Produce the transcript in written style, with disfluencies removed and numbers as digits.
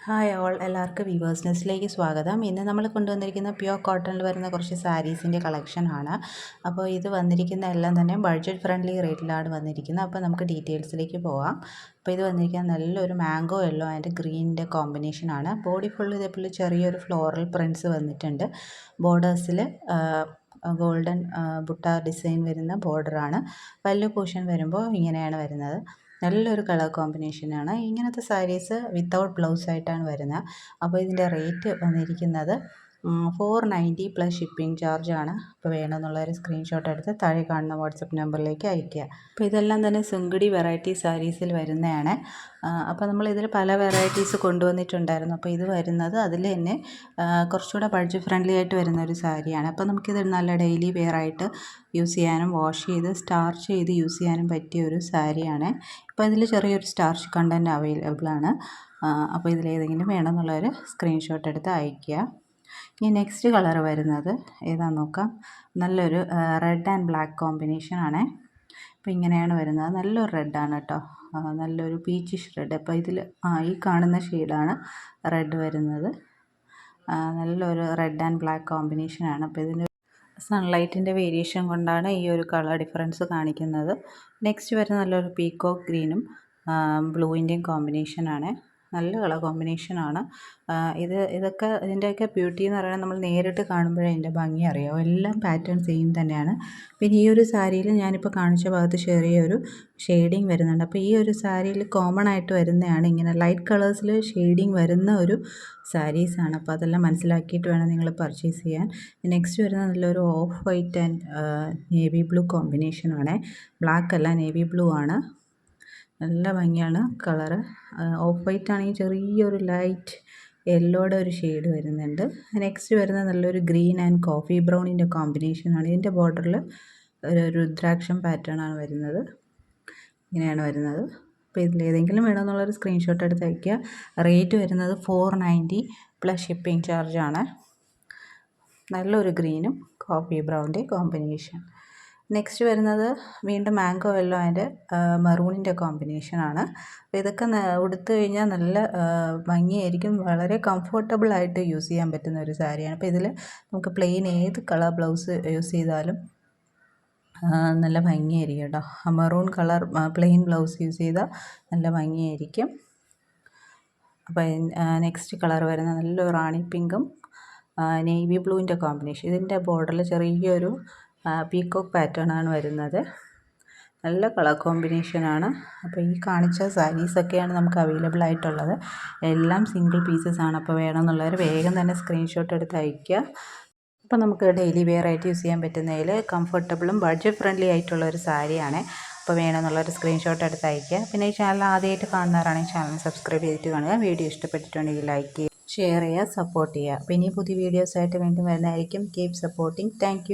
Hi all, എല്ലാവർക്കും weavers നെസ്റ്റിലേക്ക് സ്വാഗതം. ഇന്ന് നമ്മൾ കൊണ്ടുവന്നിരിക്കുന്ന പ്യുവർ കോട്ടണിൽ വരുന്ന കുറച്ച് സാരീസിൻ്റെ കളക്ഷനാണ്. അപ്പോൾ ഇത് വന്നിരിക്കുന്ന എല്ലാം തന്നെ ബഡ്ജറ്റ് ഫ്രണ്ട്ലി റേറ്റിലാണ് വന്നിരിക്കുന്നത്. അപ്പോൾ നമുക്ക് ഡീറ്റെയിൽസിലേക്ക് പോകാം. അപ്പോൾ ഇത് വന്നിരിക്കുന്ന നല്ലൊരു മാംഗോ യെല്ലോ ആൻഡ് ഗ്രീനിൻ്റെ കോമ്പിനേഷനാണ്. ബോഡി ഫുള്ള് ഇതേപോലെ ചെറിയൊരു ഫ്ലോറൽ പ്രിൻറ്റ്സ് വന്നിട്ടുണ്ട്. ബോർഡേഴ്സിൽ ഗോൾഡൻ ബുട്ട ഡിസൈൻ വരുന്ന ബോർഡറാണ്. പല്ലു പോർഷൻ വരുമ്പോൾ ഇങ്ങനെയാണ് വരുന്നത്. നല്ലൊരു കളർ കോമ്പിനേഷനാണ്. ഇങ്ങനത്തെ സാരീസ് വിത്തൗട്ട് ബ്ലൗസ് ആയിട്ടാണ് വരുന്നത്. അപ്പോൾ ഇതിൻ്റെ റേറ്റ് വന്നിരിക്കുന്നത് 490 പ്ലസ് ഷിപ്പിംഗ് ചാർജാണ്. അപ്പോൾ വേണമെന്നുള്ളൊരു സ്ക്രീൻഷോട്ട് എടുത്ത് താഴെ കാണുന്ന വാട്സപ്പ് നമ്പറിലേക്ക് അയയ്ക്കുക. അപ്പോൾ ഇതെല്ലാം തന്നെ സുങ്കടി വെറൈറ്റി സാരീസിൽ വരുന്നതാണ്. അപ്പോൾ നമ്മളിതിൽ പല വെറൈറ്റീസ് കൊണ്ടുവന്നിട്ടുണ്ടായിരുന്നു. അപ്പോൾ ഇത് വരുന്നത് അതിൽ തന്നെ കുറച്ചുകൂടെ ബഡ്ജറ്റ് ഫ്രണ്ട്ലി ആയിട്ട് വരുന്ന ഒരു സാരിയാണ്. അപ്പോൾ നമുക്കിത് നല്ല ഡെയിലി വെയർ ആയിട്ട് യൂസ് ചെയ്യാനും വാഷ് ചെയ്ത് സ്റ്റാർച്ച് ചെയ്ത് യൂസ് ചെയ്യാനും പറ്റിയ ഒരു സാരിയാണ്. ഇപ്പോൾ ഇതിൽ ചെറിയൊരു സ്റ്റാർച്ച് കണ്ടൻറ്റ് അവൈലബിൾ ആണ്. അപ്പോൾ ഇതിലേതെങ്കിലും വേണമെന്നുള്ളൊരു സ്ക്രീൻഷോട്ട് എടുത്ത് അയയ്ക്കുക. ഇനി നെക്സ്റ്റ് കളർ വരുന്നത് ഏതാണെന്ന് നോക്കാം. നല്ലൊരു റെഡ് ആൻഡ് ബ്ലാക്ക് കോമ്പിനേഷൻ ആണ്. അപ്പോൾ ഇങ്ങനെയാണ് വരുന്നത്. നല്ലൊരു റെഡാണ് കേട്ടോ, നല്ലൊരു പീച്ചിഷ് റെഡ്. അപ്പോൾ ഇതിൽ ഈ കാണുന്ന ഷെയ്ഡാണ് റെഡ് വരുന്നത്. നല്ലൊരു റെഡ് ആൻഡ് ബ്ലാക്ക് കോമ്പിനേഷനാണ്. അപ്പോൾ ഇതിൻ്റെ സൺലൈറ്റിൻ്റെ വേരിയേഷൻ കൊണ്ടാണ് ഈ ഒരു കളർ ഡിഫറൻസ് കാണിക്കുന്നത്. നെക്സ്റ്റ് വരുന്ന നല്ലൊരു പീക്കോക്ക് ഗ്രീനും ബ്ലൂവിൻ്റെയും കോമ്പിനേഷനാണ്. നല്ല കളർ കോമ്പിനേഷനാണ്. ഇതൊക്കെ ഇതിൻ്റെയൊക്കെ ബ്യൂട്ടി എന്ന് പറയുന്നത് നമ്മൾ നേരിട്ട് കാണുമ്പോഴേ അതിൻ്റെ ഭംഗി അറിയാം. എല്ലാം പാറ്റേൺ സെയിം തന്നെയാണ്. പിന്നെ ഈ ഒരു സാരിയിൽ ഞാനിപ്പോൾ കാണിച്ച ഭാഗത്ത് ചെറിയൊരു ഷെയ്ഡിങ് വരുന്നുണ്ട്. അപ്പോൾ ഈ ഒരു സാരിയിൽ കോമൺ ആയിട്ട് വരുന്നതാണ് ഇങ്ങനെ ലൈറ്റ് കളേഴ്സിൽ ഷെയ്ഡിങ് വരുന്ന ഒരു സാരീസാണ്. അപ്പോൾ അതെല്ലാം മനസ്സിലാക്കിയിട്ട് വേണം നിങ്ങൾ പർച്ചേസ് ചെയ്യാൻ. നെക്സ്റ്റ് വരുന്ന നല്ലൊരു of white and navy blue കോമ്പിനേഷനാണ്. ബ്ലാക്ക് അല്ല, നേവി ബ്ലൂ ആണ്. നല്ല ഭംഗിയാണ് കളറ്. ഓഫ് വൈറ്റ് ആണെങ്കിൽ ചെറിയൊരു ലൈറ്റ് യെല്ലോയുടെ ഒരു ഷെയ്ഡ് വരുന്നുണ്ട്. നെക്സ്റ്റ് വരുന്ന നല്ലൊരു ഗ്രീൻ ആൻഡ് കോഫി ബ്രൗണിൻ്റെ കോമ്പിനേഷനാണ്. ഇതിൻ്റെ ബോർഡറിൽ ഒരു രുദ്രാക്ഷം പാറ്റേൺ ആണ് വരുന്നത്. ഇങ്ങനെയാണ് വരുന്നത്. അപ്പോൾ ഇതിലേതെങ്കിലും വേണമെന്നുള്ളൊരു സ്ക്രീൻഷോട്ട് എടുത്ത് അയയ്ക്കുക. റേറ്റ് വരുന്നത് 490 പ്ലസ് ഷിപ്പിംഗ് ചാർജാണ്. നല്ലൊരു ഗ്രീനും കോഫി ബ്രൗണിൻ്റെ കോമ്പിനേഷൻ. നെക്സ്റ്റ് വരുന്നത് വീണ്ടും മാംഗോ യെല്ലോ ആൻഡ് മെറൂണിൻ്റെ കോമ്പിനേഷനാണ്. അപ്പോൾ ഇതൊക്കെ ഉടുത്തു കഴിഞ്ഞാൽ നല്ല ഭംഗിയായിരിക്കും. വളരെ കംഫർട്ടബിളായിട്ട് യൂസ് ചെയ്യാൻ പറ്റുന്ന ഒരു സാരിയാണ്. അപ്പോൾ ഇതിൽ നമുക്ക് പ്ലെയിൻ ഏത് കളർ ബ്ലൗസ് യൂസ് ചെയ്താലും നല്ല ഭംഗിയായിരിക്കും കേട്ടോ. Maroon colour plain blouse use ചെയ്താൽ നല്ല ഭംഗിയായിരിക്കും. അപ്പോൾ നെക്സ്റ്റ് കളർ വരുന്ന നല്ലൊരു റാണി പിങ്കും നേവി ബ്ലൂവിൻ്റെ കോമ്പിനേഷൻ. ഇതിൻ്റെ ബോർഡറിൽ ചെറിയൊരു പീക്കോക്ക് പാറ്റേൺ ആണ് വരുന്നത്. നല്ല കളർ കോമ്പിനേഷനാണ്. അപ്പോൾ ഈ കാണിച്ച സാരീസൊക്കെയാണ് നമുക്ക് അവൈലബിൾ ആയിട്ടുള്ളത്. എല്ലാം സിംഗിൾ പീസസ് ആണ്. അപ്പോൾ വേണമെന്നുള്ളവർ വേഗം തന്നെ സ്ക്രീൻഷോട്ട് എടുത്ത് അയയ്ക്കുക. അപ്പോൾ നമുക്ക് ഡെയിലി വെയർ ആയിട്ട് യൂസ് ചെയ്യാൻ പറ്റുന്നതിൽ കംഫർട്ടബിളും ബഡ്ജറ്റ് ഫ്രണ്ട്ലി ആയിട്ടുള്ള ഒരു സാരിയാണ്. അപ്പോൾ വേണമെന്നുള്ളൊരു സ്ക്രീൻഷോട്ട് എടുത്ത് അയയ്ക്കുക. പിന്നെ ഈ ചാനൽ ആദ്യമായിട്ട് കാണുന്നവരാണെങ്കിൽ ചാനൽ സബ്സ്ക്രൈബ് ചെയ്തിട്ട് കാണുക. വീഡിയോ ഇഷ്ടപ്പെട്ടിട്ടുണ്ടെങ്കിൽ ലൈക്ക് ചെയ്യുക, ഷെയർ ചെയ്യുക, സപ്പോർട്ട് ചെയ്യുക. അപ്പോൾ ഇനി പുതിയ വീഡിയോസായിട്ട് വീണ്ടും വരുന്നതായിരിക്കും. Keep supporting. Thank you.